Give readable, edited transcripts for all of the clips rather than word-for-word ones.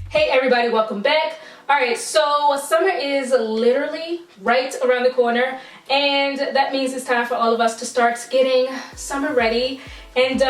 Hey everybody, welcome back. Alright, so summer is literally right around the corner, and that means it's time for all of us to start getting summer ready. And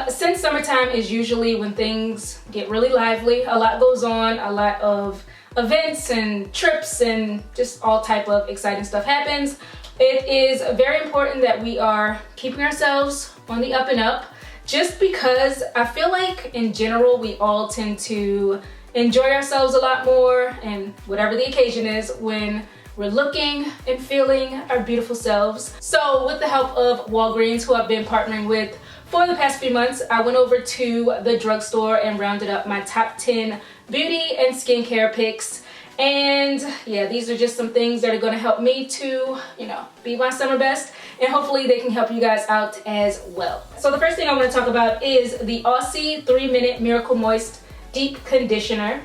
since summertime is usually when things get really lively, a lot goes on, a lot of events and trips and just all type of exciting stuff happens. It is very important that we are keeping ourselves on the up and up, just because I feel like in general we all tend to enjoy ourselves a lot more, and whatever the occasion is, when we're looking and feeling our beautiful selves. So with the help of Walgreens, who I've been partnering with for the past few months, I went over to the drugstore and rounded up my top 10 beauty and skincare picks. And yeah, these are just some things that are going to help me to, be my summer best, and hopefully they can help you guys out as well. So the first thing I want to talk about is the Aussie 3-Minute Miracle Moist Deep Conditioner.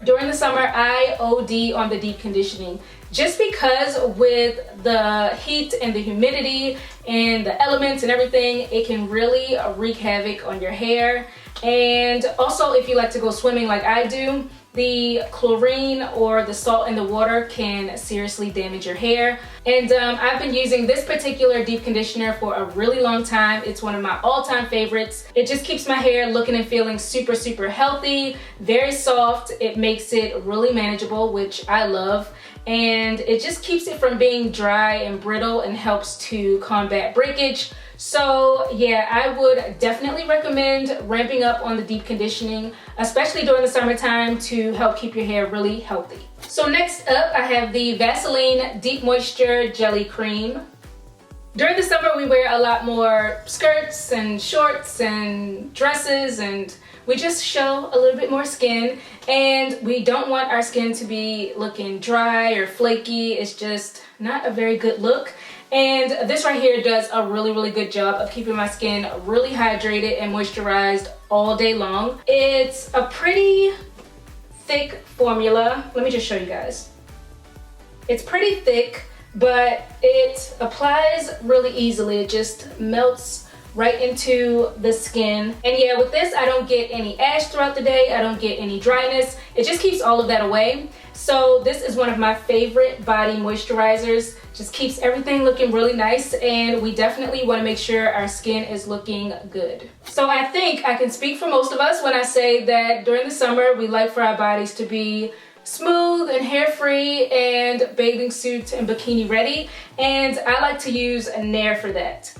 During the summer, I OD on the deep conditioning, just because with the heat and the humidity and the elements and everything, it can really wreak havoc on your hair. And also, if you like to go swimming like I do, the chlorine or the salt in the water can seriously damage your hair. And I've been using this particular deep conditioner for a really long time. It's one of my all-time favorites. It just keeps my hair looking and feeling super, super healthy, very soft. It makes it really manageable, which I love. And it just keeps it from being dry and brittle and helps to combat breakage. So yeah, I would definitely recommend ramping up on the deep conditioning, especially during the summertime, to help keep your hair really healthy. So next up, I have the Vaseline Deep Moisture Jelly Cream. During the summer, we wear a lot more skirts and shorts and dresses, and we just show a little bit more skin, and we don't want our skin to be looking dry or flaky. It's just not a very good look. And this right here does a really, really good job of keeping my skin really hydrated and moisturized all day long. It's a pretty thick formula. Let me just show you guys. It's pretty thick, but it applies really easily. It just melts right into the skin. And yeah, with this, I don't get any ash throughout the day. I don't get any dryness. It just keeps all of that away. So this is one of my favorite body moisturizers. Just keeps everything looking really nice, and we definitely want to make sure our skin is looking good. So I think I can speak for most of us when I say that during the summer, we like for our bodies to be smooth and hair-free and bathing suit and bikini ready, and I like to use a Nair for that.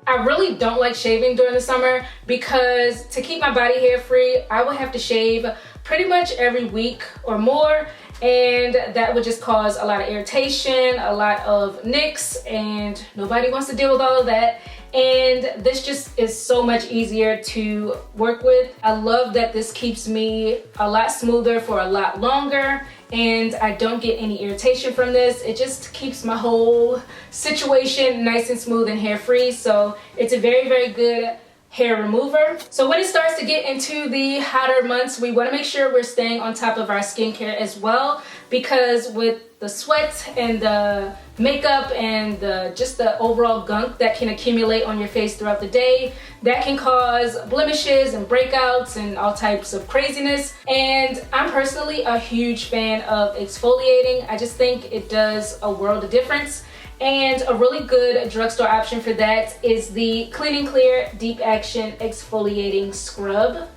I really don't like shaving during the summer, because to keep my body hair free, I would have to shave pretty much every week or more, and that would just cause a lot of irritation, a lot of nicks, and nobody wants to deal with all of that. And this just is so much easier to work with. I love that this keeps me a lot smoother for a lot longer, and I don't get any irritation from this. It just keeps my whole situation nice and smooth and hair free. So it's a very, very good hair remover. So when it starts to get into the hotter months, we want to make sure we're staying on top of our skincare as well, because with the sweat and the makeup and just the overall gunk that can accumulate on your face throughout the day, that can cause blemishes and breakouts and all types of craziness. And I'm personally a huge fan of exfoliating. I just think it does a world of difference. And a really good drugstore option for that is the Clean & Clear Deep Action Exfoliating Scrub.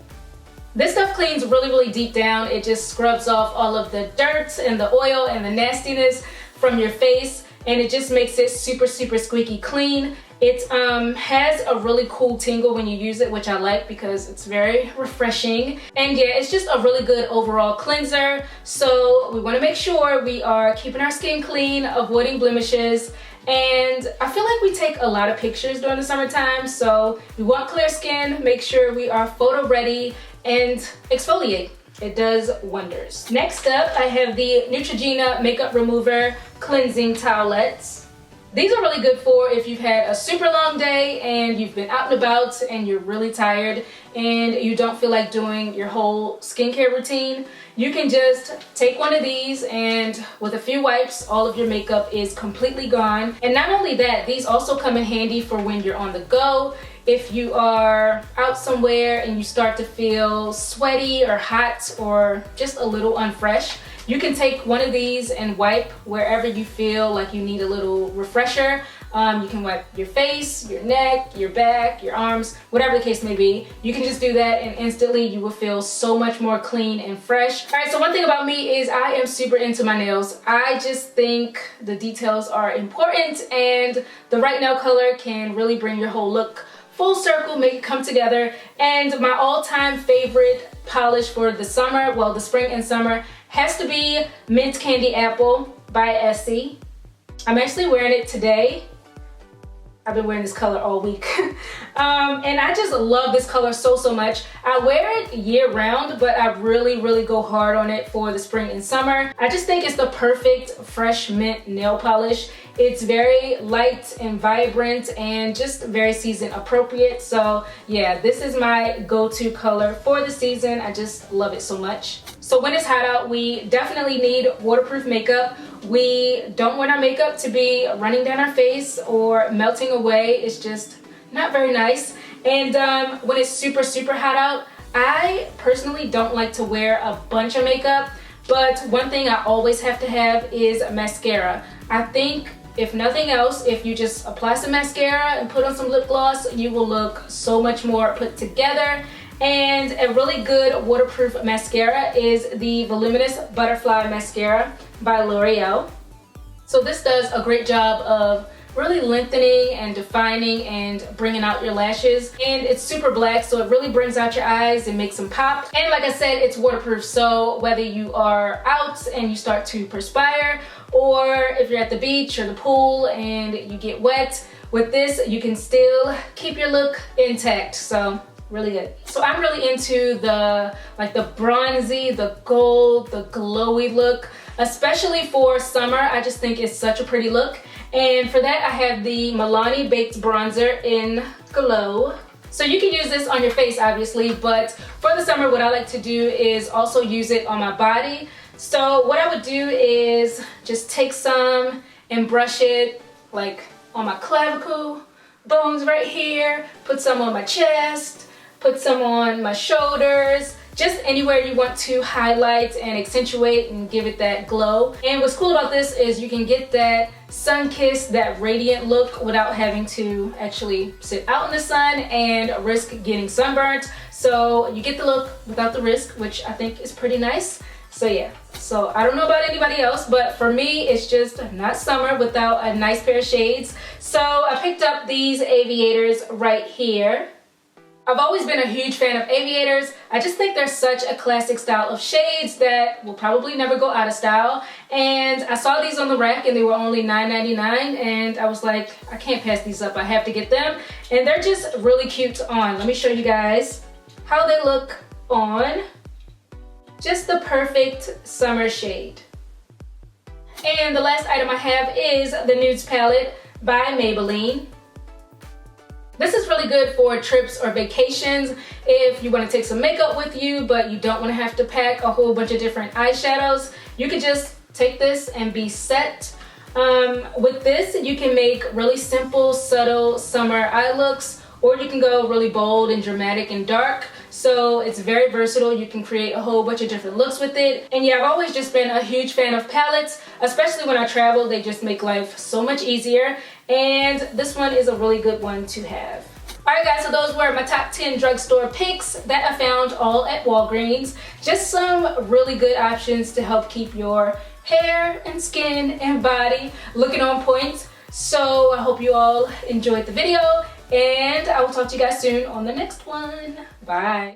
This stuff cleans really, really deep down. It just scrubs off all of the dirt and the oil and the nastiness from your face, and it just makes it super, super squeaky clean. It has a really cool tingle when you use it, which I like because it's very refreshing. And yeah, it's just a really good overall cleanser. So we want to make sure we are keeping our skin clean, avoiding blemishes. And I feel like we take a lot of pictures during the summertime, so we want clear skin, make sure we are photo ready, and exfoliate. It does wonders. Next up, I have the Neutrogena Makeup Remover Cleansing Towelettes. These are really good for if you've had a super long day and you've been out and about and you're really tired and you don't feel like doing your whole skincare routine. You can just take one of these, and with a few wipes, all of your makeup is completely gone. And not only that, these also come in handy for when you're on the go. If you are out somewhere and you start to feel sweaty or hot or just a little unfresh, you can take one of these and wipe wherever you feel like you need a little refresher. You can wipe your face, your neck, your back, your arms, whatever the case may be. You can just do that and instantly you will feel so much more clean and fresh. All right, so one thing about me is I am super into my nails. I just think the details are important, and the right nail color can really bring your whole look full circle, make it come together. And my all-time favorite polish for the summer, well, the spring and summer, has to be Mint Candy Apple by Essie. I'm actually wearing it today. I've been wearing this color all week. And I just love this color so much. I wear it year round, but I really go hard on it for the spring and summer. I just think it's the perfect fresh mint nail polish. It's very light and vibrant and just very season appropriate. So yeah, this is my go-to color for the season. I just love it so much. So when it's hot out, we definitely need waterproof makeup. We don't want our makeup to be running down our face or melting away. It's just not very nice. And when it's super hot out, I personally don't like to wear a bunch of makeup, but one thing I always have to have is mascara. I think if nothing else, if you just apply some mascara and put on some lip gloss, you will look so much more put together. And a really good waterproof mascara is the Voluminous Butterfly Mascara by L'Oreal. So this does a great job of really lengthening and defining and bringing out your lashes. And it's super black, so it really brings out your eyes and makes them pop. And like I said, it's waterproof, so whether you are out and you start to perspire, or if you're at the beach or the pool and you get wet, with this you can still keep your look intact. So really good. So I'm really into the bronzy, the gold, the glowy look, especially for summer. I just think it's such a pretty look. And for that, I have the Milani Baked Bronzer in Glow. So you can use this on your face, obviously, but for the summer, what I like to do is also use it on my body. So what I would do is just take some and brush it like on my clavicle bones right here, put some on my chest, put some on my shoulders, just anywhere you want to highlight and accentuate and give it that glow. And what's cool about this is you can get that sun-kissed, that radiant look without having to actually sit out in the sun and risk getting sunburnt. So you get the look without the risk, which I think is pretty nice. So yeah, so I don't know about anybody else, but for me, it's just not summer without a nice pair of shades. So I picked up these aviators right here. I've always been a huge fan of aviators. I just think they're such a classic style of shades that will probably never go out of style. And I saw these on the rack and they were only $9.99, and I was like, I can't pass these up, I have to get them. And they're just really cute on. Let me show you guys how they look on. Just the perfect summer shade. And the last item I have is the Nudes palette by Maybelline. This is really good for trips or vacations. If you want to take some makeup with you, but you don't want to have to pack a whole bunch of different eyeshadows, you could just take this and be set. With this, you can make really simple, subtle summer eye looks, or you can go really bold and dramatic and dark. So it's very versatile. You can create a whole bunch of different looks with it. And yeah, I've always just been a huge fan of palettes, especially when I travel. They just make life so much easier. And this one is a really good one to have. Alright guys, so those were my top 10 drugstore picks that I found all at Walgreens. Just some really good options to help keep your hair and skin and body looking on point. So I hope you all enjoyed the video, and I will talk to you guys soon on the next one. Bye.